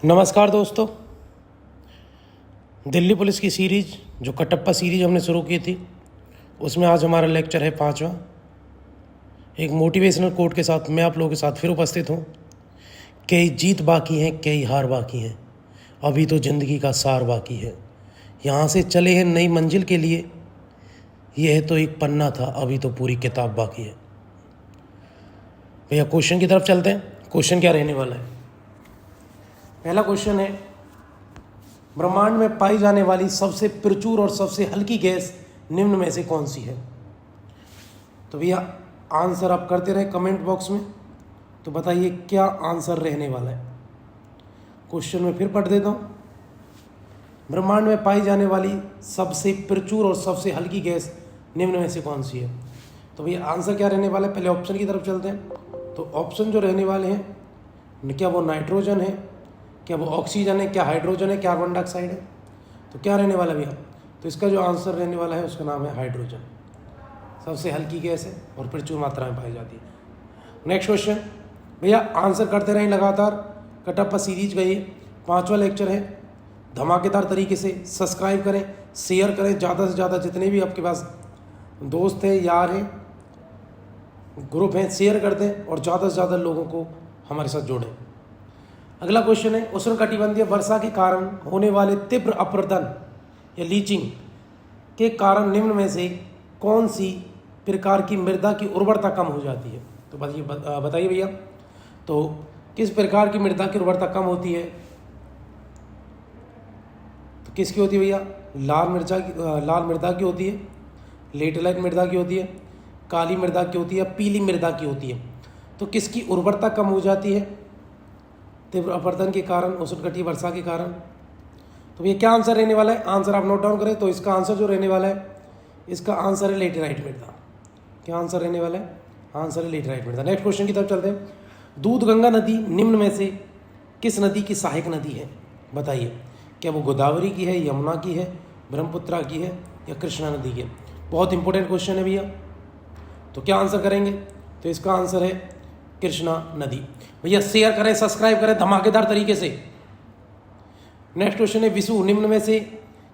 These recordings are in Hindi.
नमस्कार दोस्तों। दिल्ली पुलिस की सीरीज जो कटप्पा सीरीज हमने शुरू की थी उसमें आज हमारा लेक्चर है 5वां। एक मोटिवेशनल कोट के साथ मैं आप लोगों के साथ फिर उपस्थित हूँ। कई जीत बाकी हैं, कई हार बाकी हैं, अभी तो ज़िंदगी का सार बाकी है। यहाँ से चले हैं नई मंजिल के लिए, यह तो एक पन्ना था, अभी तो पूरी किताब बाकी है। भैया क्वेश्चन की तरफ चलते हैं। क्वेश्चन क्या रहने वाला है? पहला क्वेश्चन है, ब्रह्मांड में पाई जाने वाली सबसे प्रचुर और सबसे हल्की गैस निम्न में से कौन सी है? तो भैया आंसर आप करते रहे कमेंट बॉक्स में। तो बताइए क्या आंसर रहने वाला है। क्वेश्चन में फिर पढ़ देता हूँ। ब्रह्मांड में पाई जाने वाली सबसे प्रचुर और सबसे हल्की गैस निम्न में से कौन सी है? तो भैया आंसर क्या रहने वाला है? पहले ऑप्शन की तरफ चलते हैं। तो ऑप्शन जो रहने वाले हैं, क्या वो नाइट्रोजन है, क्या वो ऑक्सीजन है, क्या हाइड्रोजन है, क्या कार्बन डाइऑक्साइड है? तो क्या रहने वाला भैया? तो इसका जो आंसर रहने वाला है उसका नाम है हाइड्रोजन। सबसे हल्की गैस है और प्रचुर मात्रा में पाई जाती है। नेक्स्ट क्वेश्चन भैया आंसर करते रहें लगातार। कटप्पा सीरीज का ये 5वां लेक्चर है। धमाकेदार तरीके से सब्सक्राइब करें, शेयर करें, ज़्यादा से ज़्यादा जितने भी आपके पास दोस्त हैं, यार हैं, ग्रुप हैं, शेयर कर दें और ज़्यादा से ज़्यादा लोगों को हमारे साथ जोड़ें। अगला क्वेश्चन है, उष्णकटिबंधीय वर्षा के कारण होने वाले तीव्र अपरदन या लीचिंग के कारण निम्न में से कौन सी प्रकार की मृदा की उर्वरता कम हो जाती है? तो बताइए भैया, तो किस प्रकार की मृदा की उर्वरता कम होती है? तो किसकी होती है भैया? लाल मृदा की होती है, लेटेराइट मृदा की होती है, काली मृदा की होती है, पीली मृदा की होती है। तो किसकी उर्वरता कम हो जाती है तीव्र अपरदन के कारण, उष्णकटिबंधीय वर्षा के कारण? तो ये क्या आंसर रहने वाला है? आंसर आप नोट डाउन करें। तो इसका आंसर जो रहने वाला है, इसका आंसर है लेटेराइट मृदा। क्या आंसर रहने वाला है? आंसर है लेटेराइट मृदा। नेक्स्ट क्वेश्चन की तरफ चलते हैं। दूधगंगा नदी निम्न में से किस नदी की सहायक नदी है? बताइए, क्या वो गोदावरी की है, यमुना की है, ब्रह्मपुत्रा की है या कृष्णा नदी की है? बहुत इंपॉर्टेंट क्वेश्चन है भैया। तो क्या आंसर करेंगे? तो इसका आंसर है कृष्णा नदी। भैया शेयर करें, सब्सक्राइब करें धमाकेदार तरीके से। नेक्स्ट क्वेश्चन है, विशु निम्न में से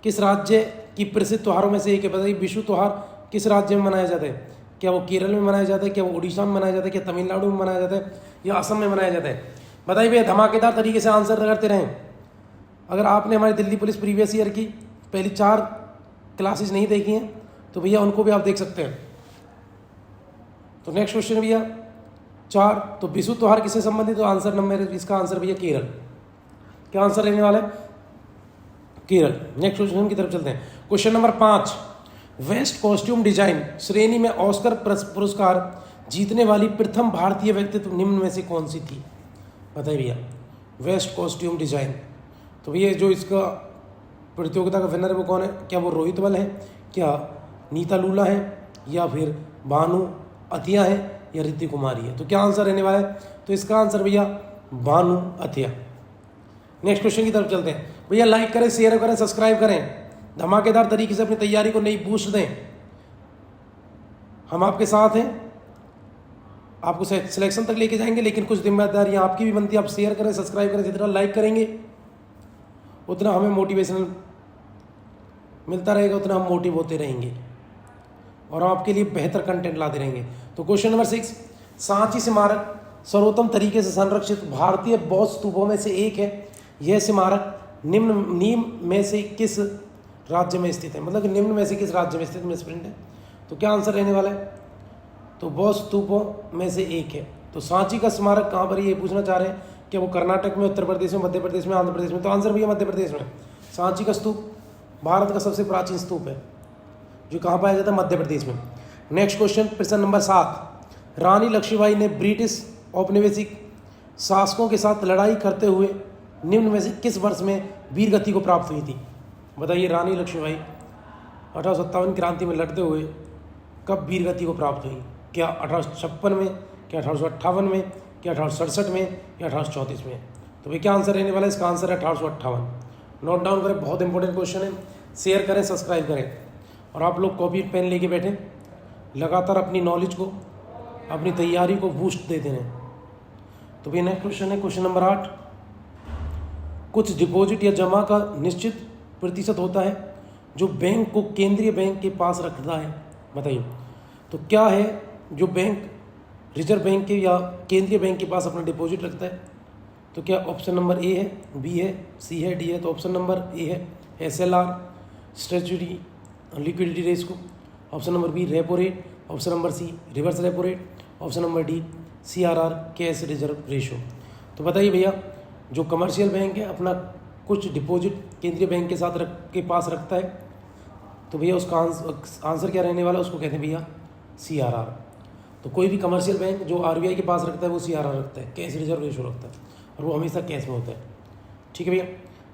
किस राज्य की प्रसिद्ध त्योहारों में से एक है? बताइए, विशु त्योहार किस राज्य में मनाया जाता है? क्या वो केरल में मनाया जाता है, क्या वो उड़ीसा में मनाया जाता है, क्या तमिलनाडु में मनाया जाता है या असम में मनाया जाता है? बताइए भैया, धमाकेदार तरीके से आंसर करते रहें। अगर आपने हमारी दिल्ली पुलिस प्रीवियस ईयर की पहली 4 क्लासेज नहीं देखी हैं तो भैया उनको भी आप देख सकते हैं। तो नेक्स्ट क्वेश्चन भैया 4, तो विशु त्योहार किससे संबंधित? तो आंसर नंबर, इसका आंसर भैया केरल। क्या आंसर रहने वाला है? केरल। नेक्स्ट क्वेश्चन की तरफ चलते हैं। Question number 5, best costume design श्रेणी में ऑस्कर पुरस्कार जीतने वाली प्रथम भारतीय व्यक्तित्व निम्न में से कौन सी थी? बताइए भैया, वेस्ट कॉस्ट्यूम डिजाइन। तो भैया जो इसका प्रतियोगिता का विनर है वो कौन है? क्या वो रोहित वल है, क्या नीता लूला है, या फिर भानु अथिया है, या रिद्धि कुमारी है? तो क्या आंसर रहने वाला है? तो इसका आंसर भैया भानु अथिया। नेक्स्ट क्वेश्चन की तरफ चलते हैं। भैया लाइक करें, शेयर करें, सब्सक्राइब करें, धमाकेदार तरीके से अपनी तैयारी को नई बूस्ट दें। हम आपके साथ हैं, आपको सिलेक्शन तक लेके जाएंगे, लेकिन कुछ जिम्मेदारियां आपकी भी बनती है। आप शेयर करें, सब्सक्राइब करें, जितना लाइक करेंगे उतना हमें मोटिवेशनल मिलता रहेगा, उतना हम मोटिव होते रहेंगे और आपके लिए बेहतर कंटेंट लाते रहेंगे। तो क्वेश्चन नंबर 6, सांची स्मारक सर्वोत्तम तरीके से संरक्षित भारतीय बौद्ध स्तूपों में से एक है। यह स्मारक निम्न में से किस राज्य में स्थित है? मतलब निम्न में से किस राज्य में स्थित मिसप्रिंट है। तो क्या आंसर रहने वाला है? तो बौद्ध स्तूपों में से एक है। तो सांची का स्मारक कहाँ पर? ये पूछना चाह रहे हैं कि वो कर्नाटक में, उत्तर प्रदेश में, मध्य प्रदेश में, आंध्र प्रदेश में? तो आंसर भैया मध्य प्रदेश में। सांची का स्तूप भारत का सबसे प्राचीन स्तूप है जो कहाँ पाया जाता है? मध्य प्रदेश में। नेक्स्ट क्वेश्चन, प्रश्न नंबर 7, रानी लक्ष्मीबाई ने ब्रिटिश औपनिवेशिक शासकों के साथ लड़ाई करते हुए निम्न में से किस वर्ष में वीर गति को प्राप्त हुई थी? बताइए, रानी लक्ष्मीबाई 1857 क्रांति में लड़ते हुए कब वीर गति को प्राप्त हुई? क्या 1856 में, क्या 1858 में, क्या 1867 में या 1834 में? तो भाई क्या आंसर रहने वाला है? इसका आंसर है 1858। नोट डाउन करें, बहुत इंपॉर्टेंट क्वेश्चन है। शेयर करें, सब्सक्राइब करें और आप लोग कॉपी पेन लेके बैठे, लगातार अपनी नॉलेज को, अपनी तैयारी को बूस्ट देते रहें। तो भाई नेक्स्ट क्वेश्चन है क्वेश्चन नंबर 8, कुछ डिपॉजिट या जमा का निश्चित प्रतिशत होता है जो बैंक को केंद्रीय बैंक के पास रखता है। बताइए तो क्या है जो बैंक रिजर्व बैंक के या केंद्रीय बैंक के पास अपना डिपॉजिट रखता है? तो क्या ऑप्शन नंबर ए है, बी है, सी है, डी है? तो ऑप्शन नंबर ए है SLR statutory liquidity ratio, option number B repo rate, option number C reverse repo rate, option number D CRR cash reserve ratio. तो बताइए भैया, जो कमर्शियल बैंक है अपना कुछ डिपॉजिट केंद्रीय बैंक के साथ के पास रखता है, तो भैया उसका आंसर क्या रहने वाला है? उसको कहते हैं भैया CRR। तो कोई भी कमर्शियल बैंक जो RBI के पास रखता है वो CRR रखता है, कैश रिजर्व रेशो रखता है, और वो हमेशा कैश में होता है। ठीक है भैया,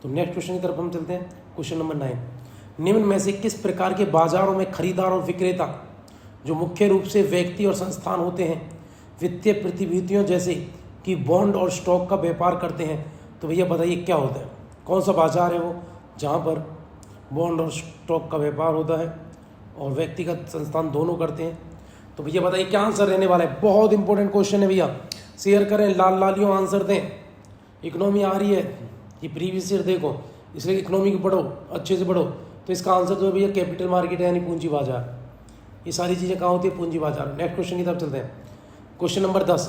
तो नेक्स्ट क्वेश्चन की तरफ हम चलते हैं। क्वेश्चन नंबर 9, निम्न में से किस प्रकार के बाजारों में खरीदार और विक्रेता जो मुख्य रूप से व्यक्ति और संस्थान होते हैं वित्तीय प्रतिभूतियों जैसे कि बॉन्ड और स्टॉक का व्यापार करते हैं? तो भैया बताइए क्या होता है, कौन सा बाजार है वो जहाँ पर बॉन्ड और स्टॉक का व्यापार होता है और व्यक्तिगत संस्थान दोनों करते हैं? तो भैया बताइए क्या आंसर रहने वाला है? बहुत इंपॉर्टेंट क्वेश्चन है भैया, शेयर करें, लाल लालियों आंसर दें। इकोनॉमी आ रही है कि प्रीवियस ईयर देखो, इसलिए इकोनॉमी को पढ़ो, अच्छे से पढ़ो। तो इसका आंसर जो है भैया कैपिटल मार्केट है, यानी पूंजी बाजार। ये सारी चीज़ें कहाँ होती है? पूंजी बाजार। नेक्स्ट क्वेश्चन की तरफ चलते हैं। क्वेश्चन नंबर 10,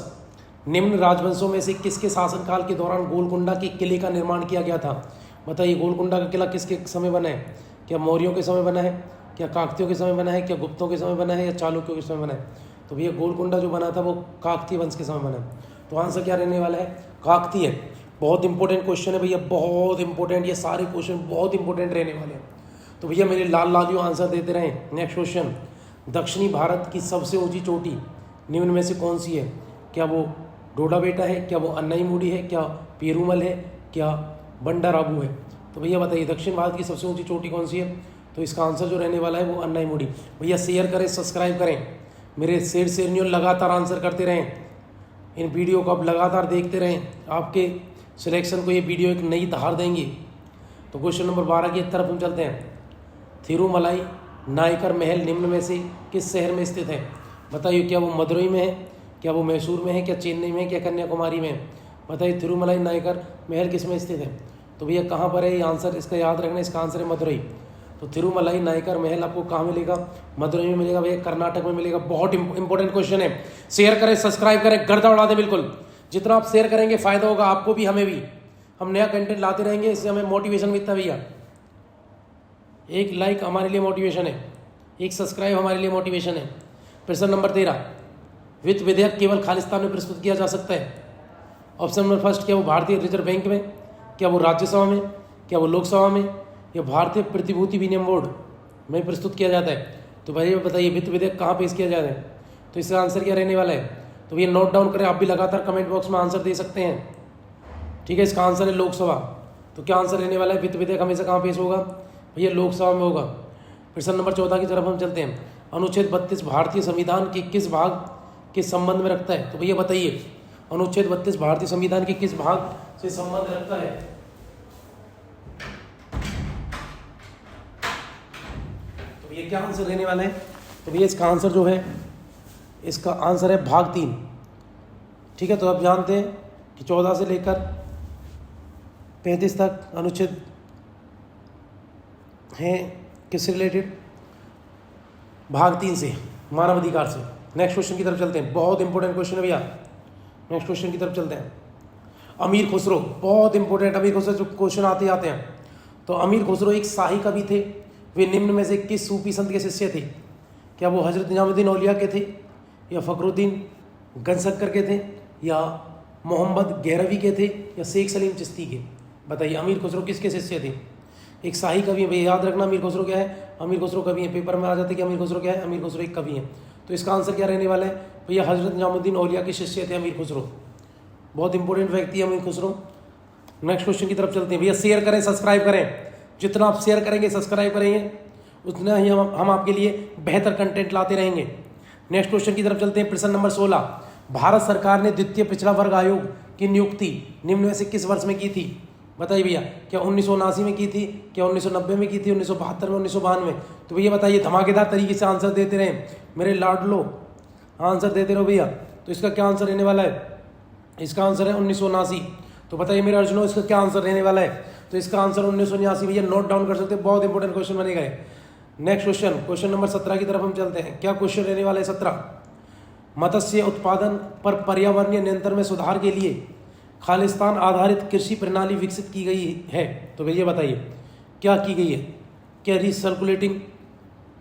निम्न राजवंशों में से किसके शासनकाल के दौरान गोलकुंडा के किले का निर्माण किया गया था? बताइए गोलकुंडा का किला किसके समय बना है? क्या मौर्यों के समय बना है, क्या काकतियों के समय बना है, क्या गुप्तों के समय बना है, या चालुक्यों के समय बना है? तो भैया गोलकुंडा जो बना था वो काकतीय वंश के समय बना है। तो आंसर क्या रहने वाला है? काकतीय। बहुत इंपॉर्टेंट क्वेश्चन है भैया, बहुत इंपॉर्टेंट, ये सारे क्वेश्चन बहुत इंपॉर्टेंट रहने वाले हैं। तो भैया मेरे लाल लालियों आंसर देते रहें। नेक्स्ट क्वेश्चन, दक्षिणी भारत की सबसे ऊंची चोटी निम्न में से कौन सी है? क्या वो डोडा बेटा है, क्या वो अन्नाईमुड़ी है, क्या पेरूमल है, क्या बंडाराबू है? तो भैया बताइए दक्षिण भारत की सबसे ऊंची चोटी कौन सी है? तो इसका आंसर जो रहने वाला है वो अन्नाईमुड़ी। भैया शेयर करें, सब्सक्राइब करें, मेरे शेरनियों लगातार आंसर करते रहें, इन वीडियो को आप लगातार देखते रहें, आपके सिलेक्शन को ये वीडियो एक नई धार देंगी। तो क्वेश्चन नंबर 12 की तरफ हम चलते हैं। थिरुमलाई नायकर महल निम्न में से किस शहर में स्थित है? बताइए क्या वो मदुरई में है, क्या वो मैसूर में है, क्या चेन्नई में है, क्या कन्याकुमारी में है? बताइए थिरुमलाई नायकर महल किस में स्थित है? तो भैया कहाँ पर है ये आंसर? इसका याद रखना, इसका आंसर है मदुरई। तो थिरुमलाई नायकर महल आपको कहाँ मिलेगा? मदुरई में मिलेगा भैया, कर्नाटक में मिलेगा। बहुत इंपॉर्टेंट क्वेश्चन है, शेयर करें, सब्सक्राइब करें, गर्दा उड़ा दें। बिल्कुल जितना आप शेयर करेंगे फायदा होगा आपको भी, हमें भी। हम नया कंटेंट लाते रहेंगे, इससे हमें मोटिवेशन मिलता है भैया। एक लाइक हमारे लिए मोटिवेशन है, एक सब्सक्राइब हमारे लिए मोटिवेशन है। प्रश्न नंबर 13, वित्त विधेयक केवल खालिस्तान में प्रस्तुत किया जा सकता है? ऑप्शन नंबर फर्स्ट, क्या वो भारतीय रिजर्व बैंक में, क्या वो राज्यसभा में, क्या वो लोकसभा में, या भारतीय प्रतिभूति विनिमय बोर्ड में प्रस्तुत किया जाता है? तो भाई बताइए वित्त विधेयक कहाँ पेश किया जाता है? तो इसका आंसर क्या रहने वाला है? तो ये नोट डाउन करें, आप भी लगातार कमेंट बॉक्स में आंसर दे सकते हैं। ठीक है, इसका आंसर है लोकसभा। तो क्या आंसर रहने वाला है? वित्त विधेयक हमेशा कहाँ पेश होगा? भैया लोकसभा में होगा। प्रश्न नंबर 14 की तरफ हम चलते हैं। अनुच्छेद 32 भारतीय संविधान के किस भाग के संबंध में रखता है? तो भैया बताइए अनुच्छेद 32 भारतीय संविधान के किस भाग से संबंध रखता है? तो भैया क्या आंसर रहने वाला है? तो भैया इसका आंसर जो है, इसका आंसर है भाग 3। ठीक है, तो आप जानते हैं कि 14 से लेकर 35 तक अनुच्छेद हैं किससे रिलेटेड? भाग 3 से, मानव अधिकार से। नेक्स्ट क्वेश्चन की तरफ चलते हैं, बहुत इंपॉर्टेंट क्वेश्चन है भैया। नेक्स्ट क्वेश्चन की तरफ चलते हैं। अमीर खुसरो, बहुत इंपॉर्टेंट, अमीर खुसरो जो क्वेश्चन आते आते हैं। तो अमीर खुसरो एक शाही कवि थे, वे निम्न में से किस सूफी संत के शिष्य थे? क्या वो हजरत निजामुद्दीन औलिया के थे, या फखरुद्दीन गंजशक्कर के थे, या मोहम्मद गहरवी के थे, या शेख सलीम चिश्ती के? बताइए अमीर खुसरो किसके शिष्य थे? एक शाही कवि है भैया, याद रखना अमीर खुसरो क्या है? अमीर खुसरो कवि है, पेपर में आ जाते कि अमीर खुसरो क्या है? अमीर खुसरो एक कवि है। तो इसका आंसर क्या रहने वाला है? भैया हजरत निजामुद्दीन औलिया के शिष्य थे अमीर खुसरो, बहुत इंपॉर्टेंट व्यक्ति है अमीर खुसरो। नेक्स्ट क्वेश्चन की तरफ चलते हैं भैया। शेयर करें, सब्सक्राइब करें, जितना आप शेयर करेंगे सब्सक्राइब करेंगे उतना ही हम आपके लिए बेहतर कंटेंट लाते रहेंगे। नेक्स्ट क्वेश्चन की तरफ चलते हैं। प्रश्न नंबर 16, भारत सरकार ने द्वितीय पिछड़ा वर्ग आयोग की नियुक्ति निम्न में से किस वर्ष में की थी? बताइए भैया, क्या 1979 में की थी, क्या 1990 में की थी, 1972 में, 1992 में? तो भैया बताइए, धमाकेदार तरीके से आंसर देते रहे मेरे लाडलो, आंसर देते रहो भैया। तो इसका क्या आंसर रहने वाला है? इसका आंसर है 1979। तो बताइए मेरे अर्जुनों इसका क्या आंसर रहने वाला है? तो इसका आंसर 1989 भैया नोट डाउन कर सकते हैं, बहुत इंपॉर्टेंट क्वेश्चन बनेगा। नेक्स्ट क्वेश्चन, क्वेश्चन नंबर 17 की तरफ हम चलते हैं। क्या क्वेश्चन रहने वाला है? 17, मत्स्य उत्पादन पर पर्यावरणीय नियंत्रण में सुधार के लिए खालिस्तान आधारित कृषि प्रणाली विकसित की गई है। तो भैया बताइए क्या की गई है? क्या रिसर्कुलेटिंग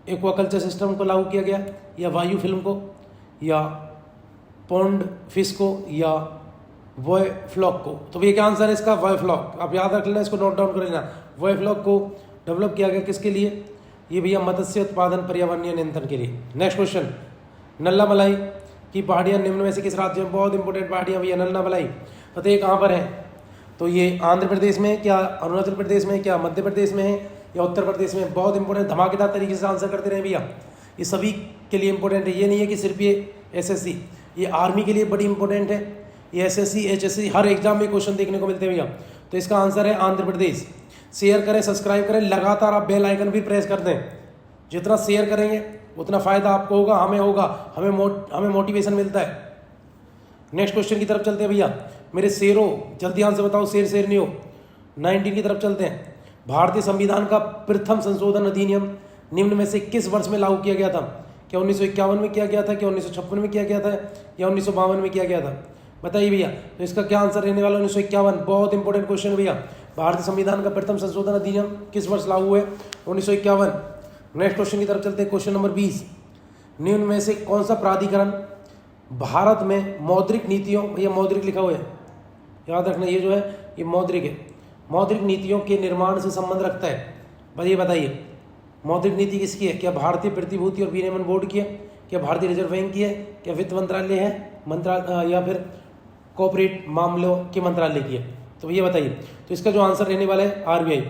एक्वाकल्चर सिस्टम को लागू किया गया, या वायु फिल्म को, या पॉन्ड फिश को, या वॉय फ्लॉक को? तो भैया क्या आंसर है इसका? वॉय फ्लॉक। आप याद रख लेना, इसको नोट डाउन कर लेना। वॉय फ्लॉक को डेवलप किया गया किसके लिए? ये भैया मत्स्य उत्पादन पर्यावरणीय नियंत्रण के लिए। नेक्स्ट क्वेश्चन, नल्ला मलाई की पहाड़ियाँ निम्न में से किस राज्य में? बहुत इंपॉर्टेंट पहाड़ियाँ भैया नल्ला मलाई। बताइए कहाँ पर है? तो ये आंध्र प्रदेश में, क्या अरुणाचल प्रदेश में, क्या मध्य प्रदेश में है, या उत्तर प्रदेश में? बहुत इंपॉर्टेंट, धमाकेदार तरीके से आंसर करते रहे भैया, ये सभी के लिए इंपॉर्टेंट है। ये नहीं है कि सिर्फ ये एसएससी, ये आर्मी के लिए बड़ी इंपॉर्टेंट है। ये एसएससी एचएससी हर एग्जाम में क्वेश्चन देखने को मिलते हैं भैया। तो इसका आंसर है आंध्र प्रदेश। शेयर करें, सब्सक्राइब करें, लगातार आप बेल आइकन भी प्रेस कर दें। जितना शेयर करेंगे उतना फायदा आपको होगा, हमें होगा, हमें मोटिवेशन मिलता है। नेक्स्ट क्वेश्चन की तरफ चलते हैं भैया मेरे शेरों, जल्दी आंसर बताओ, शेर नहीं हो। 19 की तरफ चलते हैं। भारतीय संविधान का प्रथम संशोधन अधिनियम निम्न में से किस वर्ष में लागू किया गया था? क्या 1951 में किया गया था, क्या 1956 में किया गया था, या 1952 में किया गया था? बताइए भैया। तो इसका क्या आंसर रहने वाला? 1951। बहुत इंपॉर्टेंट क्वेश्चन है भैया। भारतीय संविधान का प्रथम संशोधन अधिनियम किस वर्ष लागू हुए? 1951। नेक्स्ट क्वेश्चन की तरफ चलते हैं। क्वेश्चन नंबर 20, निम्न में से कौन सा प्राधिकरण भारत में मौद्रिक नीतियों, भैया मौद्रिक लिखा हुआ है, याद रखना, ये जो है ये मौद्रिक है, मौद्रिक नीतियों के निर्माण से संबंध रखता है? भैया बताइए मौद्रिक नीति किसकी है? क्या भारतीय प्रतिभूति और विनिमय बोर्ड की है, क्या भारतीय रिजर्व बैंक की है, क्या वित्त मंत्रालय है, या फिर कॉर्पोरेट मामलों के मंत्रालय की है? तो भैया बताइए। तो इसका जो आंसर रहने वाला है आरबीआई।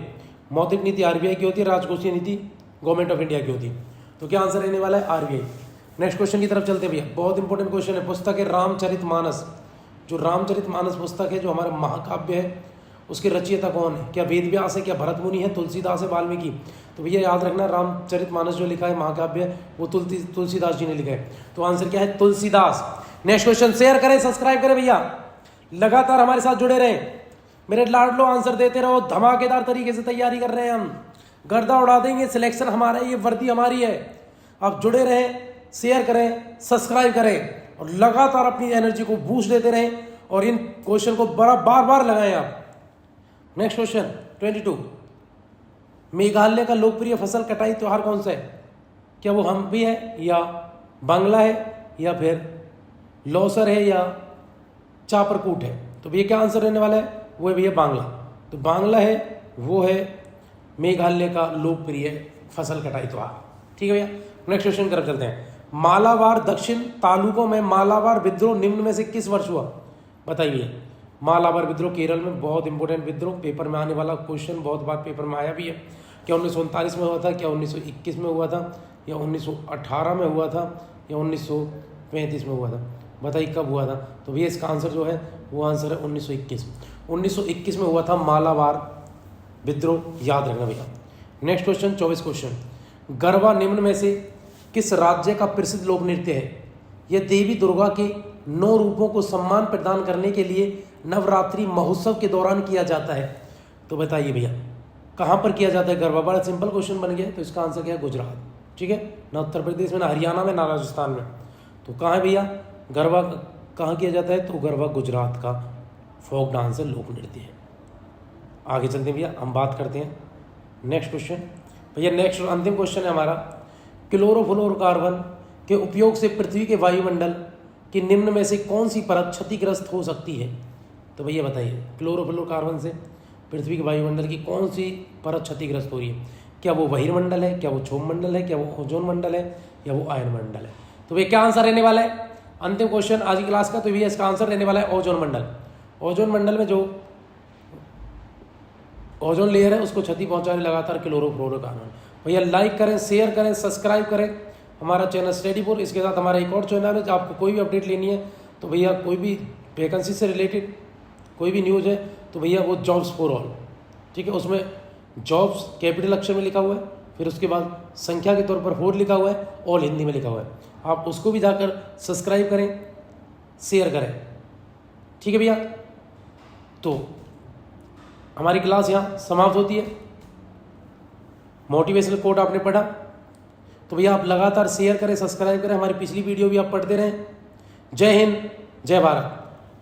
मौद्रिक नीति आरबीआई की होती है, राजकोषीय नीति गवर्नमेंट ऑफ इंडिया की होती है। तो क्या आंसर रहने वाला है? आरबीआई। नेक्स्ट क्वेश्चन की तरफ चलते हैं भैया, बहुत इंपॉर्टेंट क्वेश्चन है। पुस्तक है रामचरितमानस। जो रामचरितमानस पुस्तक है, जो हमारा महाकाव्य है, उसके रचयिता कौन है? क्या वेद व्यास है, क्या भरत मुनि है, तुलसीदास है, वाल्मीकि? तो भैया याद रखना, रामचरितमानस जो लिखा है महाकाव्य, वो तुलसीदास जी ने लिखा है। तो आंसर क्या है? तुलसीदास। नेक्स्ट क्वेश्चन, शेयर करें, सब्सक्राइब करें भैया, लगातार हमारे साथ जुड़े रहें। मेरे लाडलो आंसर देते रहो, धमाकेदार तरीके से तैयारी कर रहे हैं हम, गर्दा उड़ा देंगे। सिलेक्शन हमारा है, ये वर्दी हमारी है। आप जुड़े रहें, शेयर करें, सब्सक्राइब करें, और लगातार अपनी एनर्जी को बूस्ट देते रहें, और इन क्वेश्चन को बार बार लगाएं आप। नेक्स्ट क्वेश्चन 22, मेघालय का लोकप्रिय फसल कटाई त्योहार कौन सा है? क्या वो हम्पी है, या बांग्ला है, या फिर लौसर है, या चापरकूट है? तो भैया क्या आंसर रहने वाला है? वो है भैया बांग्ला। तो बांग्ला है, वो है मेघालय का लोकप्रिय फसल कटाई त्योहार। ठीक है भैया। नेक्स्ट क्वेश्चन की तरफ चलते हैं। मालाबार दक्षिण तालुकों में मालाबार विद्रोह निम्न में से किस वर्ष हुआ? बताइए। मालाबार विद्रोह केरल में, बहुत इंपॉर्टेंट विद्रोह, पेपर में आने वाला क्वेश्चन, बहुत बार पेपर में आया भी है। क्या 1939 में हुआ था, क्या 1921 में हुआ था, या 1918 में हुआ था, या 1935 में हुआ था? बताइए कब हुआ था? तो भैया इसका आंसर जो है वो आंसर है 1921। 1921 में हुआ था मालाबार विद्रोह, याद रखना भैया। नेक्स्ट क्वेश्चन 24 क्वेश्चन, गरबा निम्न में से किस राज्य का प्रसिद्ध लोक नृत्य है? यह देवी दुर्गा के 9 रूपों को सम्मान प्रदान करने के लिए नवरात्रि महोत्सव के दौरान किया जाता है। तो बताइए भैया कहाँ पर किया जाता है गरबा? बड़ा सिंपल क्वेश्चन बन गया। तो इसका आंसर क्या है? गुजरात। ठीक है, ना उत्तर प्रदेश में, ना हरियाणा में, ना राजस्थान में। तो कहाँ है भैया गरबा, कहाँ किया जाता है? तो गरबा गुजरात का फोक डांस है, लोक नृत्य है। आगे चलते हैं भैया, हम बात करते हैं नेक्स्ट क्वेश्चन। भैया नेक्स्ट और अंतिम क्वेश्चन है हमारा, क्लोरोफ्लोरोकार्बन के उपयोग से पृथ्वी के वायुमंडल की निम्न में से कौन सी परत क्षतिग्रस्त हो सकती है? तो भैया बताइए, क्लोरोफ्लोरोकार्बन से पृथ्वी के वायुमंडल की कौन सी परत क्षतिग्रस्त हो रही है? क्या वो बहिर्मंडल है, क्या वो क्षोभ मंडल है, क्या वो ओजोन मंडल है, या वो आयन मंडल है? तो भैया क्या आंसर रहने वाला है? अंतिम क्वेश्चन आज की क्लास का। तो भैया इसका आंसर रहने वाला है ओजोन मंडल। ओजोन मंडल में जो ओजोन लेयर है उसको क्षति पहुंचा रही लगातार क्लोरोफ्लोरोकार्बन। भैया लाइक करें, शेयर करें, सब्सक्राइब करें हमारा चैनल स्टडीपुर। इसके साथ हमारा एक और चैनल है, आपको कोई भी अपडेट लेनी है तो भैया कोई भी वैकेंसी से रिलेटेड कोई भी न्यूज़ है तो भैया वो जॉब्स फॉर ऑल, ठीक है, उसमें जॉब्स कैपिटल अक्षर में लिखा हुआ है, फिर उसके बाद संख्या के तौर पर 4 लिखा हुआ है, ऑल हिंदी में लिखा हुआ है। आप उसको भी जाकर सब्सक्राइब करें, शेयर करें। ठीक है भैया, तो हमारी क्लास यहाँ समाप्त होती है। मोटिवेशनल कोट आपने पढ़ा, तो भैया आप लगातार शेयर करें, सब्सक्राइब करें, हमारी पिछली वीडियो भी आप पढ़ते रहें। जय हिंद, जय भारत।